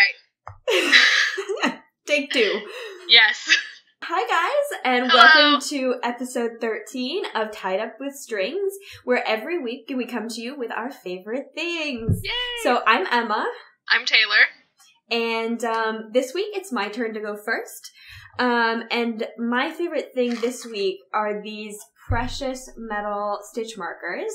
Alright. Take 2. Yes. Hi guys, and Hello. welcome to episode 13 of Tied Up with Strings, where every week we come to you with our favorite things. Yay! So I'm Emma. I'm Taylor. And this week it's my turn to go first. And my favorite thing this week are these precious metal stitch markers,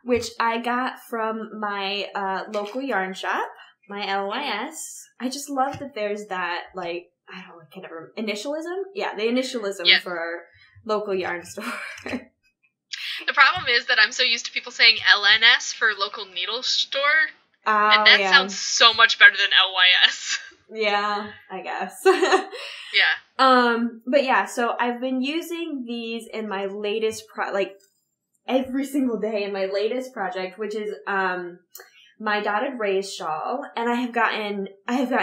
which I got from my local yarn shop, my LYS. I just love that there's that, like, I don't know, I can't ever, initialism? Yeah, the initialism for our local yarn store. The problem is that I'm so used to people saying LNS for local needle store, and that sounds so much better than LYS. Yeah, I guess. Yeah. But yeah, so I've been using these in my latest every single day in my latest project, which is my dotted raised shawl, and I have gotten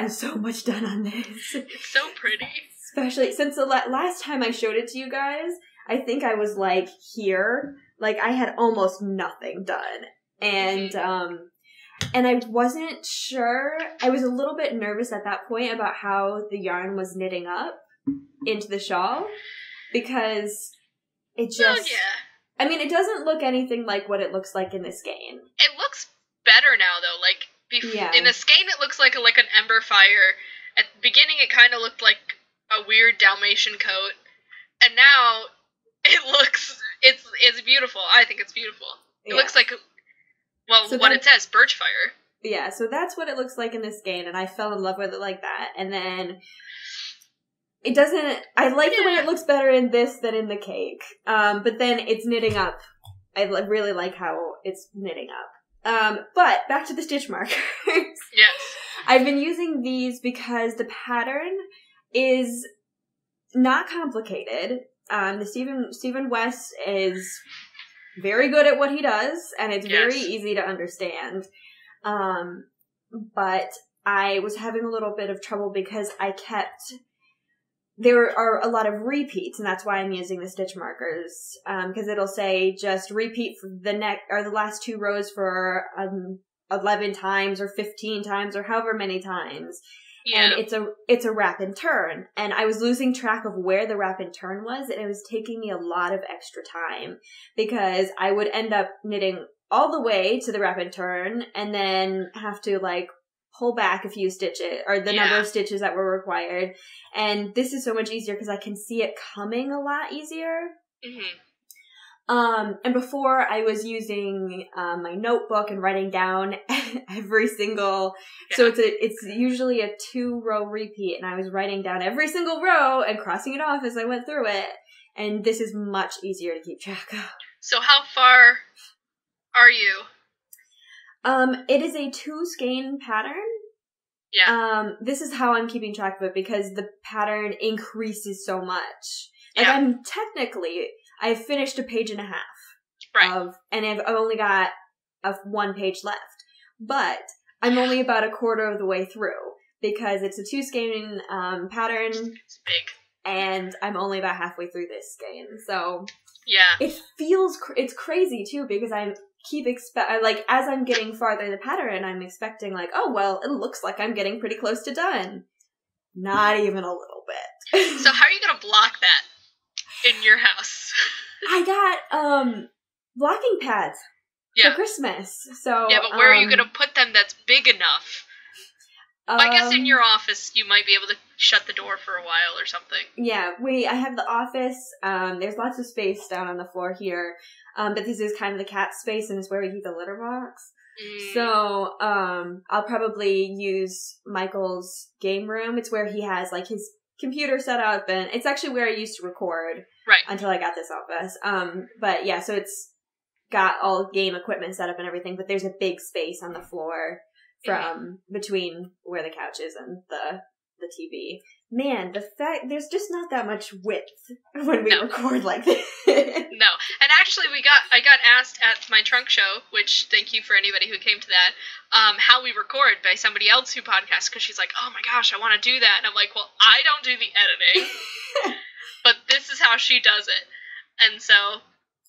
so much done on this. It's so pretty. Especially since the last time I showed it to you guys, I think I was like here, like I had almost nothing done, and and I wasn't sure. I was a little bit nervous at that point about how the yarn was knitting up into the shawl, because it just, I mean, it doesn't look anything like what it looks like in the skein. It looks better now, though. Like, in the skein it looks like an ember fire. At the beginning it kind of looked like a weird Dalmatian coat. And now it looks, it's beautiful. I think it's beautiful. It looks like, well, so what it says, birch fire. Yeah, so that's what it looks like in the skein, and I fell in love with it like that. And then it doesn't, I like the way it looks better in this than in the cake. But then it's knitting up. I really like how it's knitting up. But back to the stitch markers. Yes. I've been using these because the pattern is not complicated. The Stephen West is very good at what he does, and it's very easy to understand. But I was having a little bit of trouble because there are a lot of repeats, and that's why I'm using the stitch markers. Because it'll say just repeat for the last 2 rows for 11 times or 15 times or however many times. Yeah. And it's a wrap and turn. And I was losing track of where the wrap and turn was, and it was taking me a lot of extra time because I would end up knitting all the way to the wrap and turn and then have to pull back a few stitches or the number of stitches that were required. And this is so much easier because I can see it coming a lot easier. Mm-hmm. And before I was using my notebook and writing down every single, so it's usually a 2-row repeat, and I was writing down every single row and crossing it off as I went through it. And this is much easier to keep track of. So how far are you? It is a 2 skein pattern. Yeah. This is how I'm keeping track of it because the pattern increases so much. I've finished a page and a half. Right. And I've only got 1 page left. But I'm only about a quarter of the way through because it's a 2 skein pattern. It's big. And I'm only about halfway through this skein. So yeah. It's crazy too because I keep as I'm getting farther in the pattern, I'm expecting oh, well, it looks like I'm getting pretty close to done. Not even a little bit. So how are you going to block that in your house? I got blocking pads for Christmas. So yeah, but where are you going to put them that's big enough? I guess in your office you might be able to shut the door for a while or something. Yeah, I have the office. There's lots of space down on the floor here. But this is kind of the cat space, and it's where we keep the litter box. So, I'll probably use Michael's game room. It's where he has, his computer set up, and it's actually where I used to record. Right. Until I got this office. But yeah, so it's got all game equipment set up and everything, but there's a big space on the floor from between where the couch is and the TV. Man, there's just not that much width when we record like this. No. And actually I got asked at my trunk show, which thank you for anybody who came to that, how we record by somebody else who podcasts, because she's like, oh my gosh, I want to do that. And I'm like, well, I don't do the editing, but this is how she does it. And so,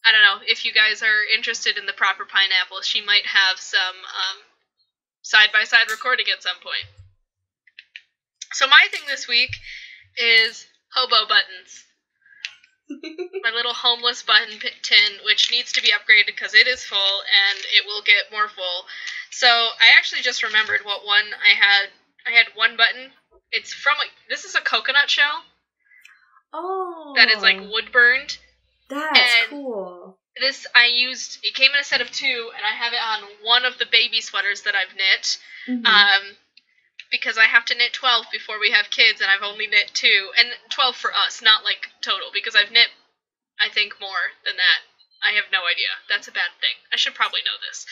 I don't know, if you guys are interested in the proper pineapple, she might have some side-by-side recording at some point. So my thing this week is hobo buttons. My little homeless button tin, which needs to be upgraded because it is full and it will get more full. So I actually just remembered what one I had. I had one button. It's from this is a coconut shell. Oh. That is like wood burned. That's cool. This I used. It came in a set of 2, and I have it on one of the baby sweaters that I've knit. Mm-hmm. Because I have to knit 12 before we have kids, and I've only knit 2, and 12 for us, not like total, because I've knit, I think, more than that. I have no idea. That's a bad thing. I should probably know this.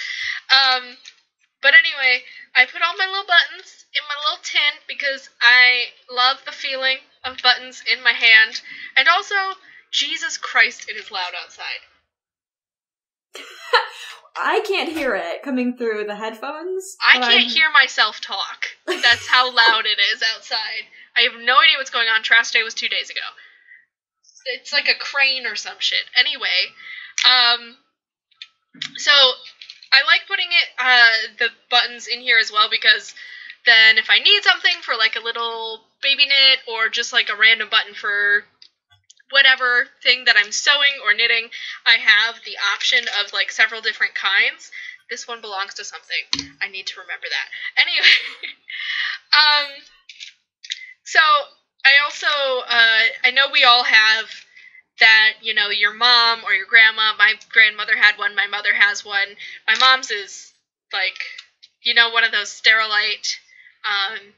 But anyway, I put all my little buttons in my little tin because I love the feeling of buttons in my hand, and also, Jesus Christ, it is loud outside. I can't hear it coming through the headphones. I can't hear myself talk. That's how loud it is outside. I have no idea what's going on. Trash day was 2 days ago. It's like a crane or some shit. Anyway, so I like putting the buttons in here as well because then if I need something for like a little baby knit or just like a random button for whatever thing that I'm sewing or knitting, I have the option of like several different kinds. This one belongs to something. I need to remember that. Anyway, so I also, I know we all have that, you know, your mom or your grandma, my grandmother had one, my mother has one. My mom's is like, you know, one of those Sterilite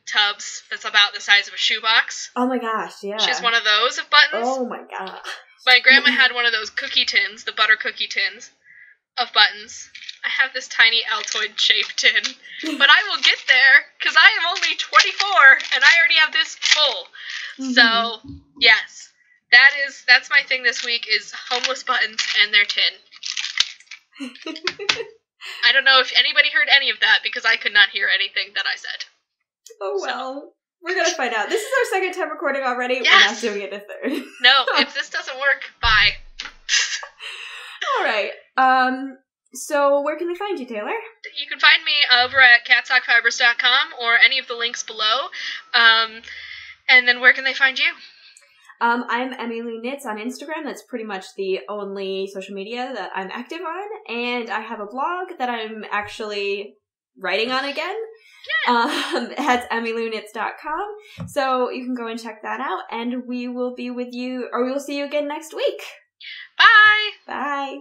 tubs that's about the size of a shoebox. Oh my gosh, yeah. She has one of those of buttons. Oh my gosh. My grandma had one of those cookie tins, the butter cookie tins of buttons. I have this tiny Altoid shaped tin, but I will get there because I am only 24 and I already have this full. Mm-hmm. So, yes, that's my thing this week is homeless buttons and their tin. I don't know if anybody heard any of that because I could not hear anything that I said. Oh, well. We're going to find out. This is our second time recording already. Yes. We're not doing it a third. No, if this doesn't work, bye. All right. So where can they find you, Taylor? You can find me over at catsockfibers.com or any of the links below. And then where can they find you? I'm Emily Knits on Instagram. That's pretty much the only social media that I'm active on. And I have a blog that I'm actually writing on again. That's emmyluknits.com. So you can go and check that out. And we will be with you, or we will see you again next week. Bye! Bye.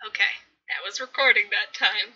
Okay, that was recording that time.